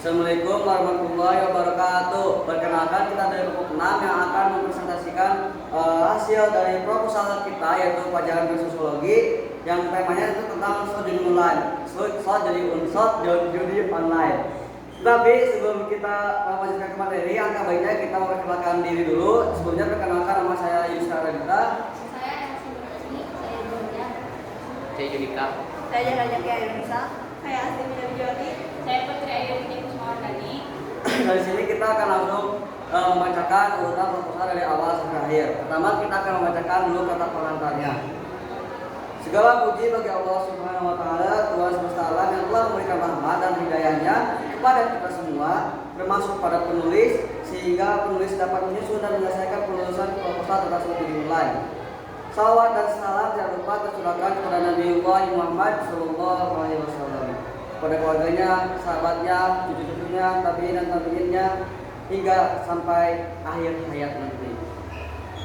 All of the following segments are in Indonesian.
Assalamualaikum warahmatullahi wabarakatuh. Perkenalkan, kita dari kelompok 6 yang akan mempresentasikan hasil dari proposal kita, yaitu pelajaran sosiologi yang temanya itu tentang studi online, judi online. Tapi sebelum kita melanjutkan ke materi, angka baiknya kita memperkenalkan diri dulu. Sebelumnya perkenalkan, nama saya Yusra Radita. Saya Elsa Berkasmi, saya Julia. Saya Judika. Saya Raja Kia Indonesia. Saya Asli Jodi. Saya Putri Ayu Kusmawardani. Dari sini kita akan langsung membacakan urutan proposal dari awal sampai akhir. Pertama, kita akan membacakan dulu kata pengantarnya. Segala puji bagi Allah Subhanahu wa Ta'ala, Tuhan semesta alam, yang telah memberikan rahmat dan hidayahnya kepada kita semua, termasuk pada penulis, sehingga penulis dapat menyusun dan menyelesaikan penulisan proposal tentang studi online. Salawat dan salam tidak lupa tercurahkan kepada Nabi Muhammad Sallallahu Alaihi Wasallam, kepada keluarganya, sahabatnya, cucu-cucunya, tabiin dan tabiinnya, hingga sampai akhir hayat nanti.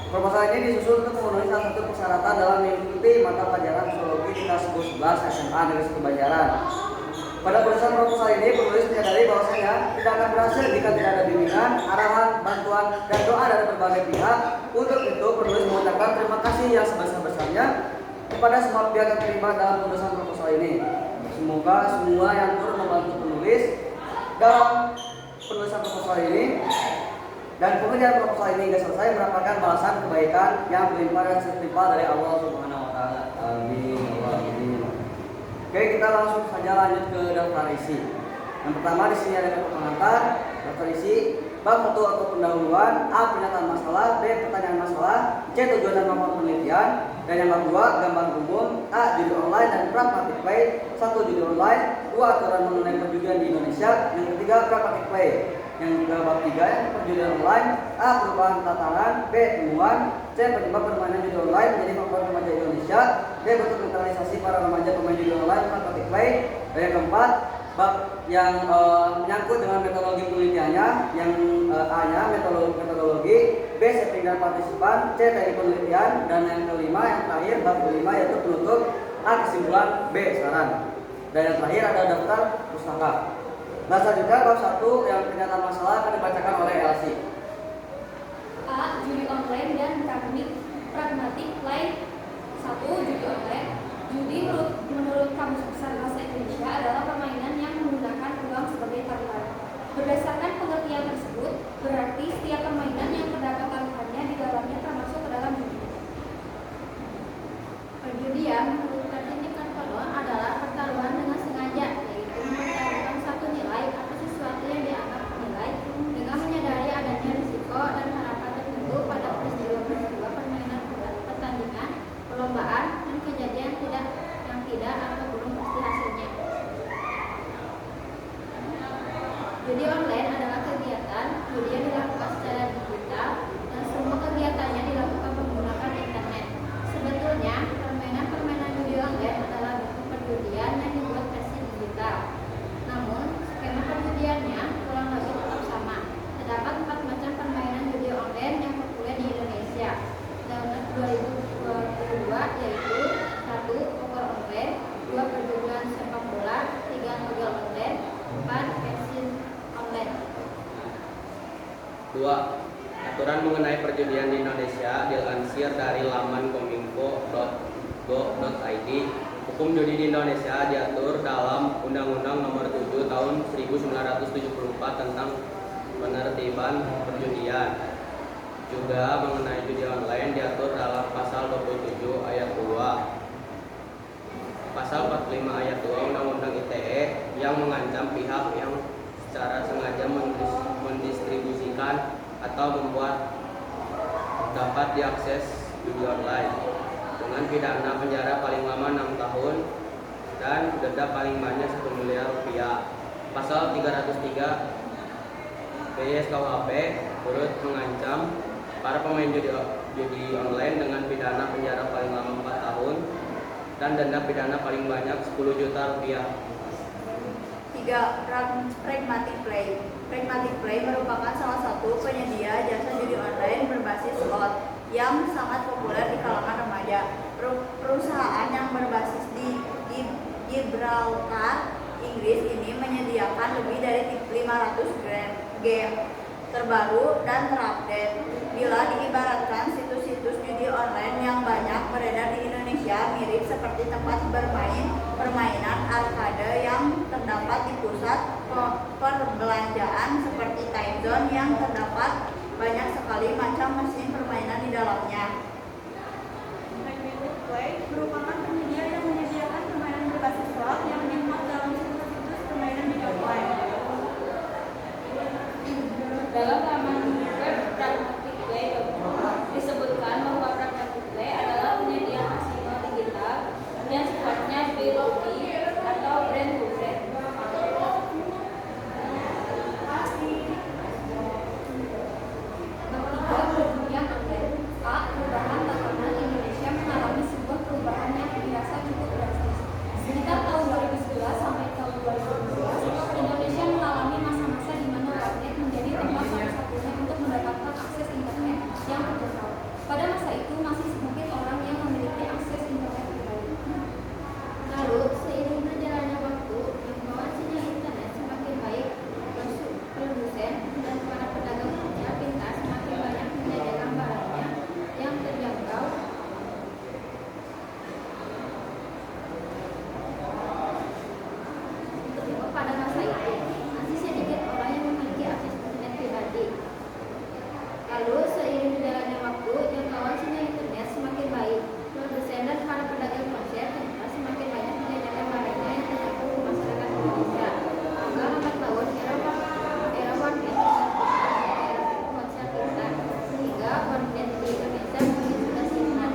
Proposal ini disusun untuk memenuhi salah satu persyaratan dalam mengikuti mata pelajaran sosiologi di kelas 11 SMA Negeri 1 Banjaran. Pada penulisan proposal ini, penulis menyadari bahwasanya tidak akan berhasil jika tidak ada bimbingan, arahan, bantuan, dan doa dari berbagai pihak. Untuk itu, penulis mengucapkan terima kasih yang sebesar-besarnya kepada semua pihak yang terlibat dalam penulisan proposal ini. Semoga semua yang turut membantu penulis dalam penulisan proposal ini dan pengerjaan proposal ini hingga selesai mendapatkan balasan kebaikan yang berlimpah dan setimpal dari Allah Subhanahu wa Ta'ala. Amin. Oke, kita langsung saja lanjut ke daftar isi. Yang pertama di sini ada pengantar, daftar isi, bab 1 atau pendahuluan, A pernyataan masalah, B pertanyaan masalah, C tujuan dan manfaat penelitian, dan yang bab 2 gambar umum, A judi online dan pragmatic play, 1 judi online, 2 aturan mengenai perjudian di Indonesia, yang ketiga pragmatic play. Yang juga bab 3 perjudian online, A perubahan tataran, B temuan, C penyebab permainan judi online menjadi favorit remaja Indonesia, D bentuk mentalisasi para remaja pemain judi online pragmatic play, dan yang keempat bab yang menyangkut dengan metodologi penelitiannya, yang A-nya metodologi, B setting dan partisipan, C teknik penelitian, dan yang kelima yang terakhir bab kelima yaitu penutup, A kesimpulan, B saran, dan yang terakhir ada daftar pustaka. Nah, selanjutnya bab 1 yang pernyataan masalah akan dibacakan oleh Elsie. A. Judi online dan pragmatic play. 1. Judi online. Judi menurut Kamus Besar Bahasa Indonesia adalah permainan yang menggunakan uang sebagai taruhan. Berdasarkan pengertian tersebut, berarti setiap permainan yang terdapat taruhannya di dalamnya termasuk ke dalam judi. Perjudian menurut Kartini Kartono adalah pertaruhan dengan sengaja, yaitu mempertaruhkan satu nilai atau sesuatu yang dianggap bernilai dengan menyadari adanya risiko dan harapan tertentu pada peristiwa-peristiwa permainan pertandingan, perlombaan, dan kejadian yang tidak atau belum pasti hasilnya. Judi online adalah kegiatan judi yang dilakukan secara digital dan semua kegiatannya dilakukan menggunakan internet. Sebetulnya, permainan judi online adalah bentuk perjudian yang dibuat versi digital. Namun, skema perjudiannya kurang lebih tetap sama. Terdapat 4 macam permainan judi online yang populer di Indonesia. Dalam 2022 yaitu 1. Poker online, 2. Perjudian sepak bola, 3. togel online, 4. pensil online. 2. Aturan mengenai perjudian di Indonesia dilansir dari laman kominfo.go.id. Hukum judi di Indonesia diatur dalam Undang-Undang Nomor 7 Tahun 1974 tentang penertiban perjudian. Juga mengenai judi online diatur dalam Pasal 27 Ayat 2, Pasal 45 Ayat 2 Undang-Undang ITE yang mengancam pihak yang secara sengaja mendistribusikan atau membuat dapat diakses judi online dengan pidana penjara paling lama 6 tahun dan denda paling banyak 1 miliar rupiah. Pasal 303 PSKUHP turut mengancam para pemain judi online dengan pidana penjara paling lama 4 tahun dan denda pidana paling banyak 10 juta rupiah. 3. Pragmatic play. Pragmatic play merupakan salah satu penyedia jasa judi online berbasis slot yang sangat populer di kalangan remaja. Perusahaan yang berbasis di Gibraltar, Inggris ini menyediakan lebih dari 5.000 game terbaru dan terupdate. Bila diibaratkan, situs-situs judi online yang banyak beredar di Indonesia mirip seperti tempat bermain permainan arcade yang terdapat di pusat perbelanjaan seperti time zone yang terdapat banyak sekali macam mesin permainan di dalamnya. Pragmatic Play merupakan penyedia yang menyediakan permainan berbasis slot yang dimuat dalam situs-situs permainan di online. Dalam laman web pragmaticplay.com disebutkan bahwa Pragmatic Play adalah penyedia kasino digital yang sifatnya B2B atau brand to brand. Yang A. Perubahan tatanan Indonesia mengalami sebuah perubahan yang dirasa cukup drastis. Sekitar tahun 2011 sampai tahun 2012, Indonesia mengalami masa-masa di mana warnet menjadi tempat satu-satunya untuk mendapatkan akses internet yang terjangkau. Pada masa itu masih sedikit orang yang memiliki akses internet pribadi. Lalu, seiring berjalannya waktu, jangkauan sinyal internet semakin baik, produsen dan para pedagang ponsel pintar semakin banyak menyediakan barangnya yang terjangkau. Untuk itu, pada masa itu masih sedikit orang yang memiliki akses internet pribadi. Lalu, seiring berjalannya waktu, jangkauan sinyal internet semakin baik, produsen dan para pedagang ponsel pintar semakin banyak menyediakan barangnya yang terjangkau ke masyarakat Indonesia. Maka lambat laun era warnet ponsel pintar sehingga warnet di Indonesia mungkin sudah siap.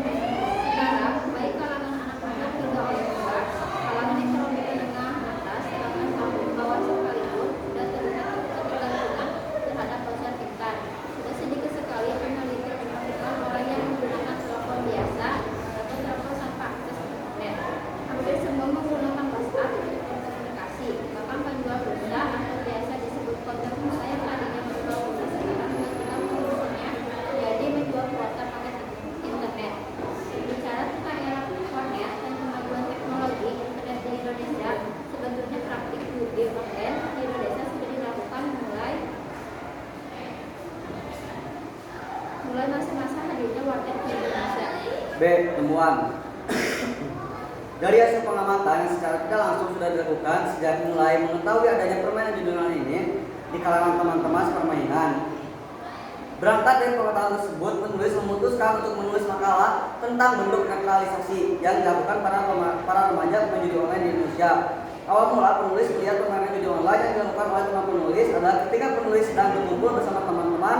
Sekarang baik kalangan anak-anak hingga orang tua, kalangan ekonomi menengah atas, kalangan kaum bawah sekalipun sudah terlihat ketergantungan terhadap ponsel pintar. Sudah sedikit sekali peneliti menemukan orang yang menggunakan telepon biasa atau telepon tanpa akses internet. Hampir semua menggunakan WhatsApp untuk komunikasi. Bahkan penjual pulsa atau biasa disebut konter pulsa yang tadinya menjual pulsa sekarang menggunakan pulsanya jadi menjual kuota paket internet. Bicara tentang era warnet dan kemajuan teknologi internet di Indonesia, sebetulnya praktik judi online di Indonesia sudah dilakukan mulai masa-masa hadirnya warnet di Indonesia. B. Temuan. Dari hasil pengamatan yang secara tidak langsung sudah dilakukan sejak mulai mengetahui adanya permainan judi online ini di kalangan teman-teman permainan. Berangkat dari pengetahuan tersebut, penulis memutuskan untuk menulis makalah tentang bentuk netralisasi yang dilakukan para remaja pemain judi online di Indonesia. Awal mula penulis melihat permainan judi online yang dilakukan oleh teman penulis adalah ketika penulis sedang berkumpul bersama teman-teman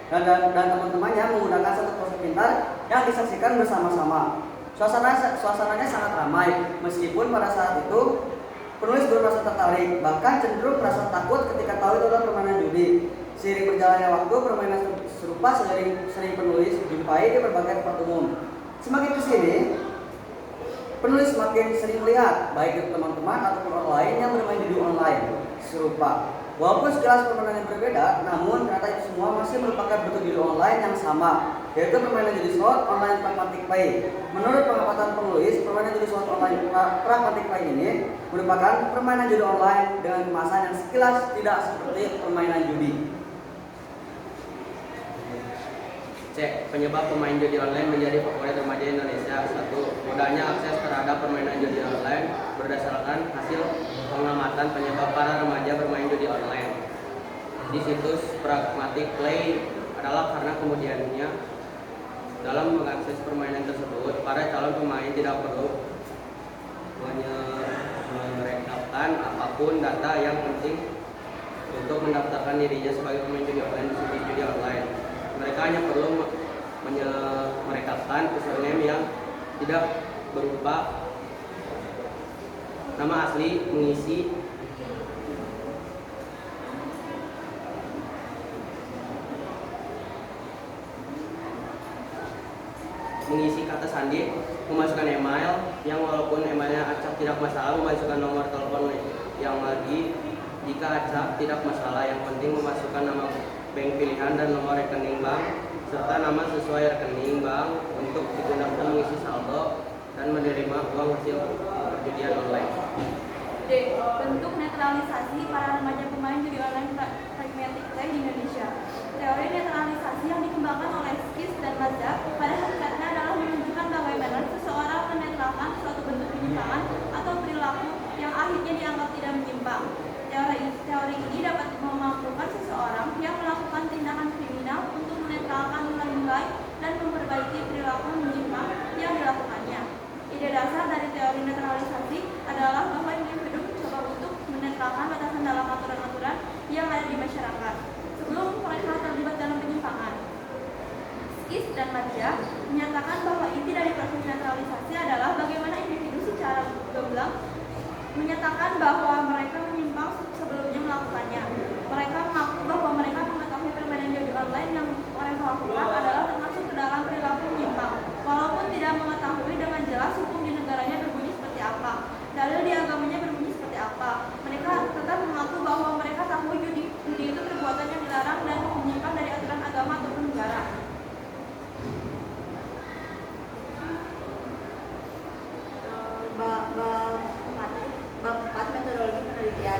dan teman-temannya menggunakan satu ponsel pintar yang disaksikan bersama-sama. Suasananya sangat ramai, meskipun pada saat itu penulis belum merasa tertarik, bahkan cenderung merasa takut ketika tahu itu adalah permainan judi. Seiring berjalannya waktu, permainan serupa sering penulis jumpai di berbagai tempat umum. Semakin kesini, penulis semakin sering melihat baik itu teman-teman ataupun orang lain yang bermain judi online serupa. Walaupun sekilas permainan yang berbeda, namun ternyata itu semua masih merupakan bentuk judi online yang sama, yaitu permainan judi slot online Pragmatic Play. Menurut pengamatan penulis, permainan judi slot online Pragmatic Play ini merupakan permainan judi online dengan kemasan yang sekilas tidak seperti permainan judi. C. Penyebab pemain judi online menjadi favorit remaja Indonesia. 1. Mudahnya akses terhadap permainan judi online berdasarkan hasil pengamatan penyebab para remaja bermain judi online di situs Pragmatic Play adalah karena kemudiannya dalam mengakses permainan tersebut, para calon pemain tidak perlu merekapkan apapun data yang penting untuk mendaftarkan dirinya sebagai pemain judi online di situs judi online. Mereka hanya perlu merekapkan username yang tidak berupa nama asli, mengisi kata sandi, memasukkan email yang walaupun emailnya acak tidak masalah, memasukkan nomor telepon yang lagi jika acak tidak masalah, yang penting memasukkan nama bank pilihan dan nomor rekening bank serta nama sesuai rekening bank untuk digunakan mengisi saldo dan menerima uang hasil perjudian online. D. Bentuk netralisasi para remaja pemain judi online Teori netralisasi yang dikembangkan oleh Skis dan Mazda pada hakikatnya adalah menunjukkan bagaimana seseorang menetralkan suatu bentuk penyimpangan atau perilaku yang akhirnya dianggap tidak menyimpang. Teori ini dapat memampukan seseorang yang melakukan tindakan kriminal untuk menetralkan nilai-nilai dan memperbaiki perilaku menyimpang yang dilakukannya. Ide dasar dari teori netralisasi adalah bahwa individu mencoba untuk menetralkan batasan dalam aturan-aturan yang ada di masyarakat sebelum mereka terlibat dalam penyimpangan. Skis dan Mazda menyatakan bahwa inti dari proses netralisasi adalah bagaimana individu secara gamblang menyatakan bahwa mereka menyimpang sebelumnya melakukannya. Mereka mengaku bahwa mereka mengetahui permainan judi online yang mereka lakukan adalah termasuk ke dalam perilaku menyimpang, walaupun tidak mengetahui dengan jelas hukum di negaranya berbunyi seperti apa, dalil di agamanya berbunyi seperti apa. Mereka tetap mengaku bahwa mereka tahu judi itu perbuatan yang dilarang dan menyimpang dari aturan agama ataupun negara. Bab 4 metodologi penelitian.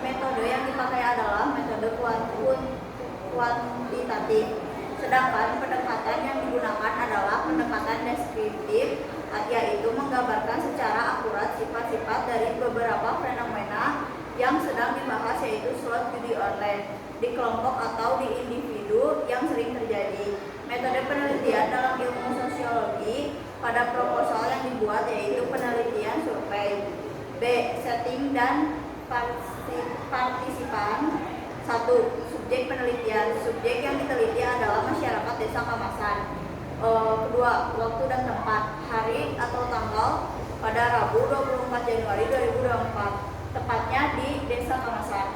Metode yang dipakai adalah metode kuantitatif. Sedangkan pendekatan yang digunakan adalah pendekatan deskriptif, yaitu menggambarkan secara akurat sifat-sifat dari beberapa fenomena yang sedang dibahas, yaitu slot judi online di kelompok atau di individu yang sering terjadi. Metode penelitian dalam ilmu sosiologi pada proposal yang dibuat yaitu penelitian survei. B. Setting dan partisipan. 1. Subjek penelitian. Subjek yang diteliti adalah masyarakat desa Kamasan. Kedua, waktu dan tempat. Hari atau tanggal pada Rabu 24 Januari 2024. Tepatnya di desa Kamasan.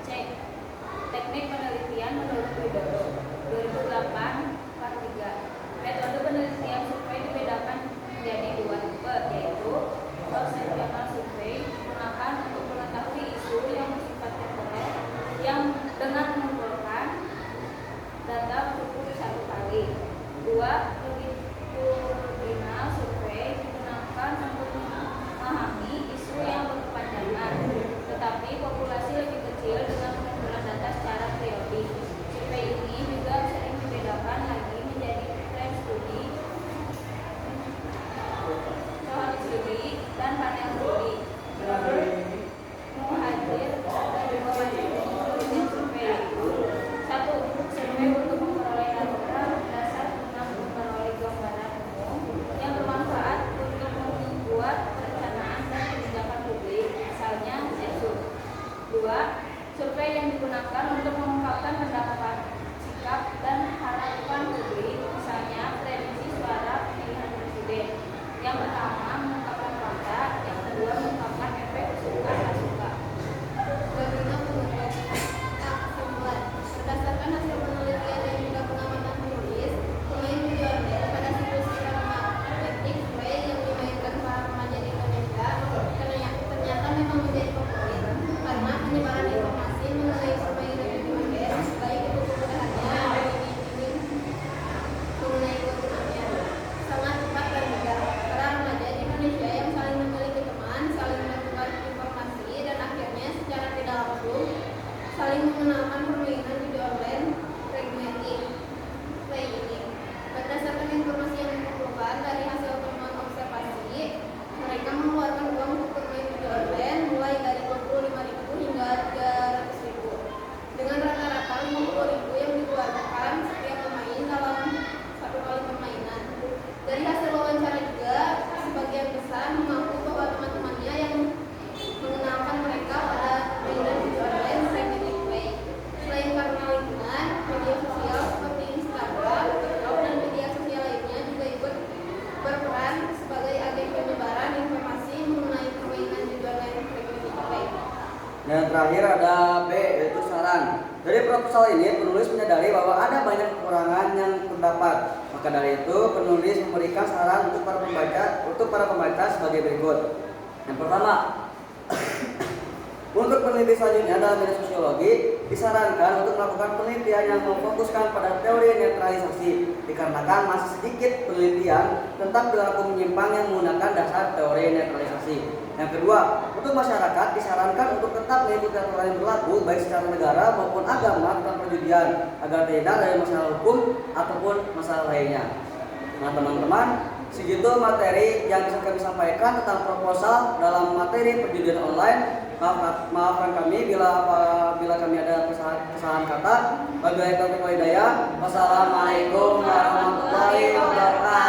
C. Teknik penelitian menurut Widodo 2008 part 3. Metode penelitian survei dibedakan menjadi dua tipe, yaitu prosesional survei digunakan untuk mengetahui isu yang bersifat temporer yang dengan mengumpulkan data cukup satu kali. 2. Longitudinal survei digunakan untuk memahami isu yang berkepanjangan, tetapi populasi lebih kecil dengan pengumpulan data secara periodik. Survei ini juga sering dibedakan lagi menjadi trend studi, cohort studi, dan panel studi. Muhajir ada dua macam penelitian survei, yaitu 1. Survei untuk memperoleh data dasar guna memperoleh gambaran umum yang bermanfaat untuk membuat perencanaan dan kebijakan publik, misalnya sensus. 2. Survei yang digunakan untuk mengungkapkan pendapat, sikap, dan harapan publik, misalnya prediksi suara pemilihan presiden. Yang pertama mengungkapkan fakta, yang kedua mengungkapkan efek suka tak suka. Bagaimana menurut kesimpulan? Berdasarkan hasil penelitian dan juga pengamatan penulis, pemain judi online pada situs marketing survei yang dimainkan para remaja di Indonesia ternyata memang menjadi favorit karena penyebaran informasi mengenai permainan judi online, baik itu kemudahannya dan mengenai kegunaannya, sangat cepat dan mudah. Para remaja di Indonesia yang saling memiliki teman, saling menentukan informasi, dan akhirnya secara tidak langsung saling mengenalkan permainan judi online play ini. Berdasarkan informasi yang dikumpulkan dari hasil temuan observasi, mereka mengeluarkan uang untuk bermain judi online mulai dari 25.000 hingga 300.000, dengan rata-rata 50.000 yang dikeluarkan setiap pemain dalam satu kali permainan. Dari hasil wawancara juga, sebagian besar mengaku bahwa teman-temannya yang mengenalkan mereka pada permainan judi online pragmatic play. Selain karena lingkungan, media sosial seperti Instagram, TikTok, dan media sosial lainnya juga ikut berperan sebagai agen penyebaran informasi mengenai permainan judi online pragmatic play. Dan terakhir ada B, yaitu saran. Dari proposal ini, penulis menyadari bahwa ada banyak kekurangan yang terdapat. Maka dari itu, penulis memberikan saran untuk para pembaca sebagai berikut. Yang pertama, untuk peneliti selanjutnya dalam bidang sosiologi, disarankan untuk melakukan penelitian yang memfokuskan pada teori netralisasi, dikarenakan masih sedikit penelitian tentang perilaku menyimpang yang menggunakan dasar teori netralisasi. Yang kedua, untuk masyarakat disarankan untuk tetap mengikuti aturan yang berlaku baik secara negara maupun agama tentang perjudian agar terhindar dari masalah hukum ataupun masalah lainnya. Nah teman-teman, segitu materi yang bisa kami sampaikan tentang proposal dalam materi perjudian online. Maafkan kami bila kami ada kesalahan kata. Wabillahi taufiq wal hidayah. Wassalamualaikum warahmatullahi wabarakatuh.